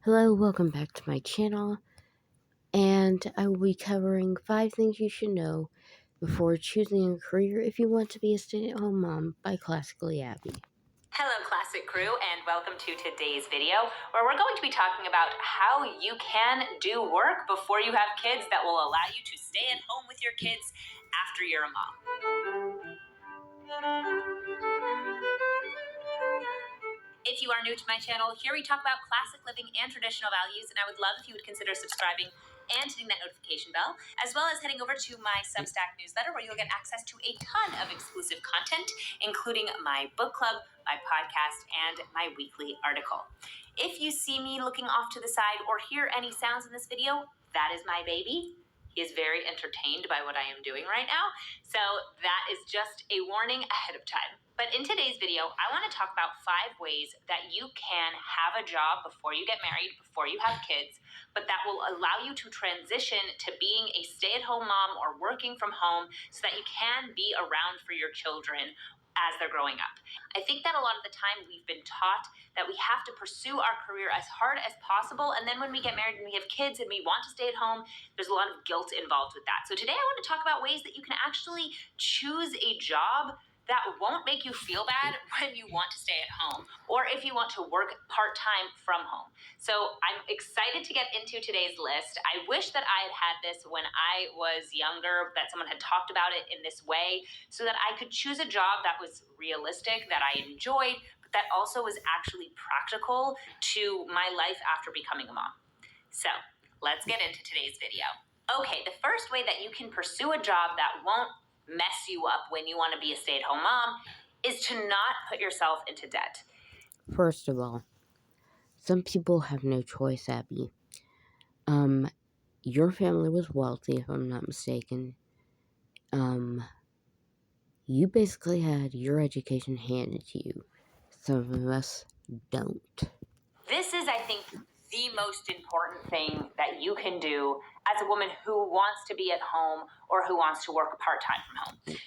Hello, welcome back to my channel, and I will be covering 5 things you should know before choosing a career if you want to be a stay-at-home mom by Classically Abby. Hello, Classic Crew, and welcome to today's video, where we're going to be talking about how you can do work before you have kids that will allow you to stay at home with your kids after you're a mom. If you are new to my channel, here we talk about classic living and traditional values, and I would love if you would consider subscribing and hitting that notification bell, as well as heading over to my Substack newsletter, where you'll get access to a ton of exclusive content, including my book club, my podcast, and my weekly article. If you see me looking off to the side or hear any sounds in this video, that is my baby. He is very entertained by what I am doing right now, so that is just a warning ahead of time. But in today's video, I want to talk about 5 ways that you can have a job before you get married, before you have kids, but that will allow you to transition to being a stay-at-home mom or working from home so that you can be around for your children as they're growing up. I think that a lot of the time we've been taught that we have to pursue our career as hard as possible, and then when we get married and we have kids and we want to stay at home, there's a lot of guilt involved with that. So today I want to talk about ways that you can actually choose a job that won't make you feel bad when you want to stay at home or if you want to work part-time from home. So I'm excited to get into today's list. I wish that I had had this when I was younger, that someone had talked about it in this way so that I could choose a job that was realistic, that I enjoyed, but that also was actually practical to my life after becoming a mom. So let's get into today's video. Okay, the first way that you can pursue a job that won't mess you up when you want to be a stay-at-home mom is to not put yourself into debt. First of all, some people have no choice, Abby. Your family was wealthy, if I'm not mistaken. You basically had your education handed to you. Some of us don't. This is, I think, the most important thing that you can do as a woman who wants to be at home or who wants to work part-time from home.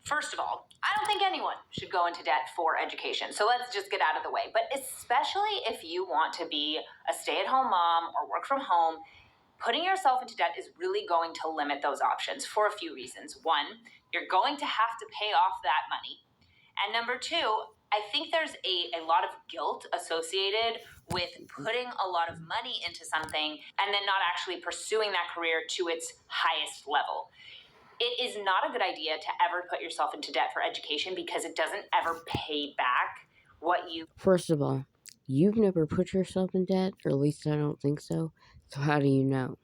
First of all, I don't think anyone should go into debt for education. So let's just get out of the way. But especially if you want to be a stay-at-home mom or work from home, putting yourself into debt is really going to limit those options for a few reasons. One, you're going to have to pay off that money. And number 2, I think there's a lot of guilt associated with putting a lot of money into something and then not actually pursuing that career to its highest level. It is not a good idea to ever put yourself into debt for education because it doesn't ever pay back what you... First of all, you've never put yourself in debt, or at least I don't think so. So how do you know?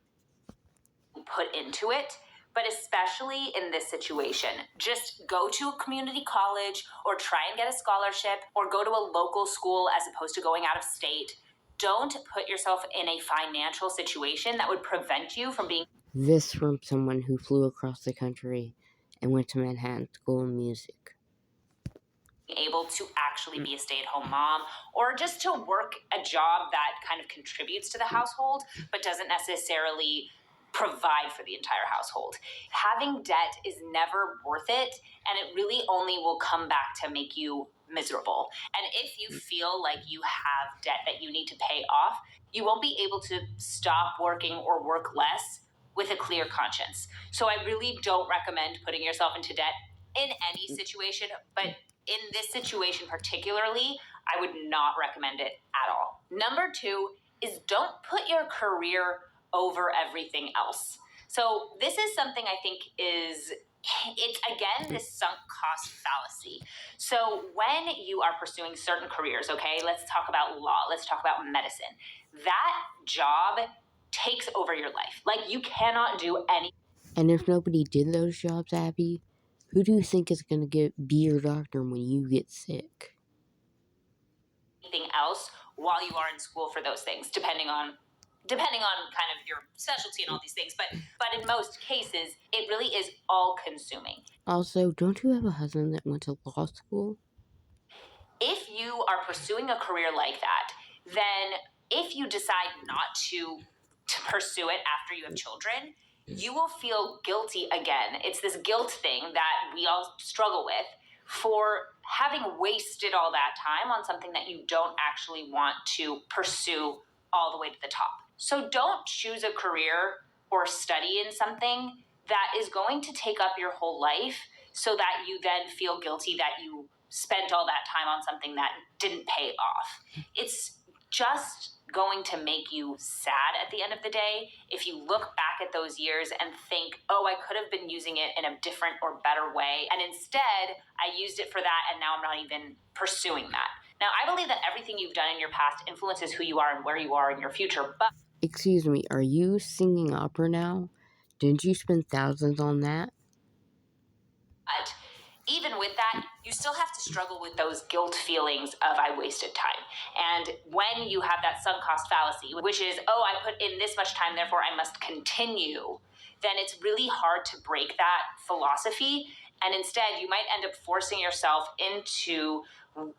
put into it. But especially in this situation, just go to a community college or try and get a scholarship or go to a local school as opposed to going out of state. Don't put yourself in a financial situation that would prevent you from being... This from someone who flew across the country and went to Manhattan School of Music. able to actually be a stay-at-home mom or just to work a job that kind of contributes to the household but doesn't necessarily provide for the entire household. Having debt is never worth it, and it really only will come back to make you miserable. And if you feel like you have debt that you need to pay off, you won't be able to stop working or work less with a clear conscience. So I really don't recommend putting yourself into debt in any situation, but in this situation particularly, I would not recommend it at all. Number 2 is don't put your career over everything else. So this is something I think it's again this sunk cost fallacy. So when you are pursuing certain careers, okay, let's talk about law, let's talk about medicine. That job takes over your life. Like, you cannot do any... And if nobody did those jobs, Abby, who do you think is going to be your doctor when you get sick? Anything else while you are in school for those things, depending on kind of your specialty and all these things, but in most cases it really is all consuming. Also, don't you have a husband that went to law school? If you are pursuing a career like that, then if you decide not to pursue it after you have children, you will feel guilty again. It's this guilt thing that we all struggle with for having wasted all that time on something that you don't actually want to pursue all the way to the top. So don't choose a career or study in something that is going to take up your whole life so that you then feel guilty that you spent all that time on something that didn't pay off. It's just going to make you sad at the end of the day if you look back at those years and think, oh, I could have been using it in a different or better way, and instead I used it for that and now I'm not even pursuing that. Now, I believe that everything you've done in your past influences who you are and where you are in your future, but Excuse me, are you singing opera now? Didn't you spend thousands on that? even with that, you still have to struggle with those guilt feelings of I wasted time. And when you have that sunk cost fallacy, which is, oh, I put in this much time, therefore I must continue, then it's really hard to break that philosophy. And instead, you might end up forcing yourself into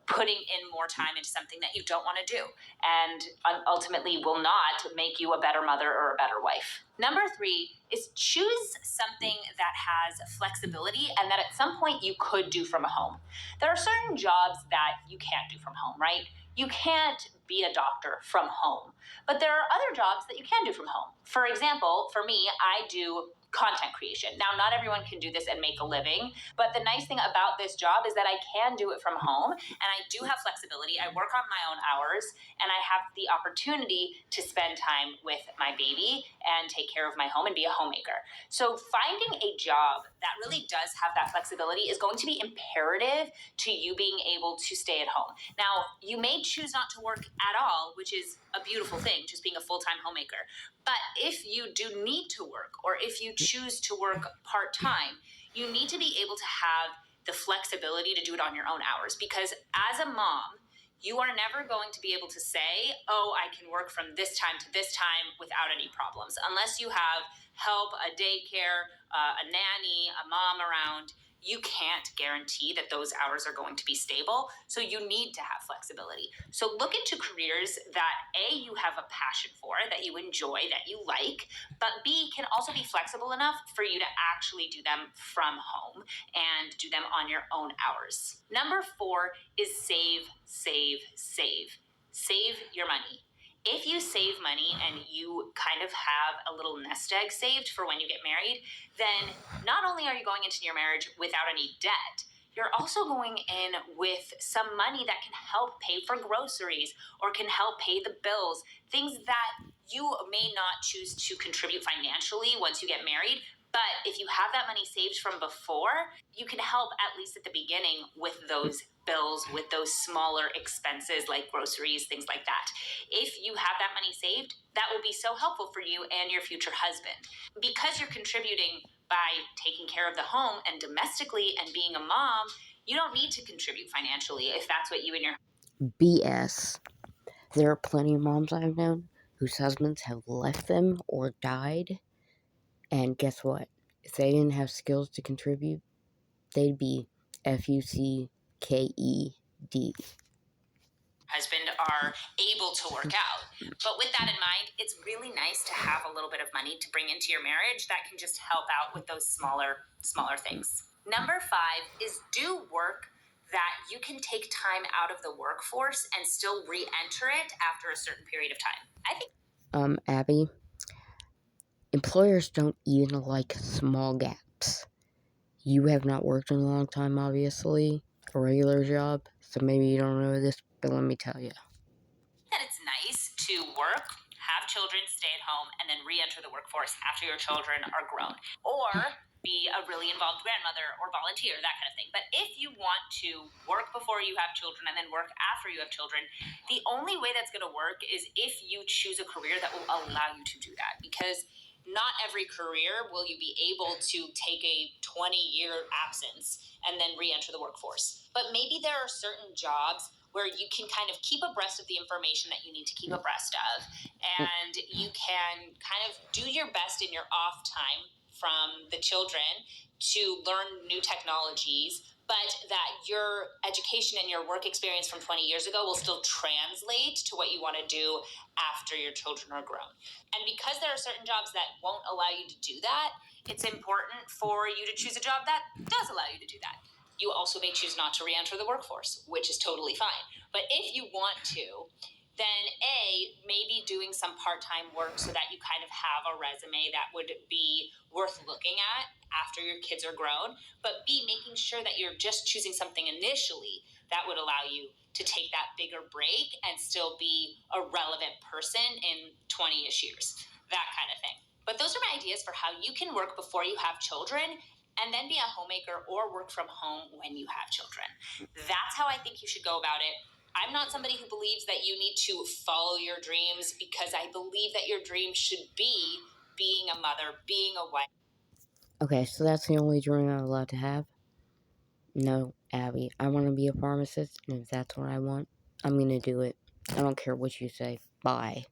putting in more time into something that you don't want to do and ultimately will not make you a better mother or a better wife. Number 3 is choose something that has flexibility and that at some point you could do from home. There are certain jobs that you can't do from home, right? You can't be a doctor from home, but there are other jobs that you can do from home. For example, for me, I do content creation. Now, not everyone can do this and make a living, but the nice thing about this job is that I can do it from home and I do have flexibility. I work on my own hours and I have the opportunity to spend time with my baby and take care of my home and be a homemaker. So finding a job that really does have that flexibility is going to be imperative to you being able to stay at home. Now, you may choose not to work at all, which is a beautiful thing, just being a full-time homemaker. But if you do need to work, or if you choose to work part-time, you need to be able to have the flexibility to do it on your own hours. Because as a mom, you are never going to be able to say, oh, I can work from this time to this time without any problems. Unless you have help, a daycare, a nanny, a mom around, you can't guarantee that those hours are going to be stable. So you need to have flexibility. So look into careers that A, you have a passion for, that you enjoy, that you like, but B, can also be flexible enough for you to actually do them from home and do them on your own hours. Number 4 is save, save, save. Save your money. If you save money and you kind of have a little nest egg saved for when you get married, then not only are you going into your marriage without any debt, you're also going in with some money that can help pay for groceries or can help pay the bills, things that you may not choose to contribute financially once you get married. But if you have that money saved from before, you can help at least at the beginning with those bills, with those smaller expenses like groceries, things like that. If you have that money saved, that will be so helpful for you and your future husband. Because you're contributing by taking care of the home and domestically and being a mom, you don't need to contribute financially if that's what you and your BS. There are plenty of moms I've known whose husbands have left them or died, and guess what? If they didn't have skills to contribute, they'd be FUCKED. husband are able to work out. But with that in mind, it's really nice to have a little bit of money to bring into your marriage that can just help out with those smaller things. Number 5 is do work that you can take time out of the workforce and still re-enter it after a certain period of time. I think Abby, employers don't even like small gaps. You have not worked in a long time, obviously, a regular job, so maybe you don't know this, but let me tell you. that it's nice to work, have children, stay at home, and then re-enter the workforce after your children are grown. Or be a really involved grandmother or volunteer, that kind of thing. But if you want to work before you have children and then work after you have children, the only way that's going to work is if you choose a career that will allow you to do that. Because not every career will you be able to take a 20-year absence and then re-enter the workforce. But maybe there are certain jobs where you can kind of keep abreast of the information that you need to keep abreast of, and you can kind of do your best in your off time from the children to learn new technologies, but that your education and your work experience from 20 years ago will still translate to what you want to do after your children are grown. And because there are certain jobs that won't allow you to do that, it's important for you to choose a job that does allow you to do that. You also may choose not to re-enter the workforce, which is totally fine. But if you want to, then A, make maybe doing some part-time work so that you kind of have a resume that would be worth looking at after your kids are grown. But B, making sure that you're just choosing something initially that would allow you to take that bigger break and still be a relevant person in 20-ish years, that kind of thing. But those are my ideas for how you can work before you have children and then be a homemaker or work from home when you have children. That's how I think you should go about it. I'm not somebody who believes that you need to follow your dreams, because I believe that your dream should be being a mother, being a wife. Okay, so that's the only dream I'm allowed to have? No, Abby, I want to be a pharmacist, and if that's what I want, I'm going to do it. I don't care what you say. Bye.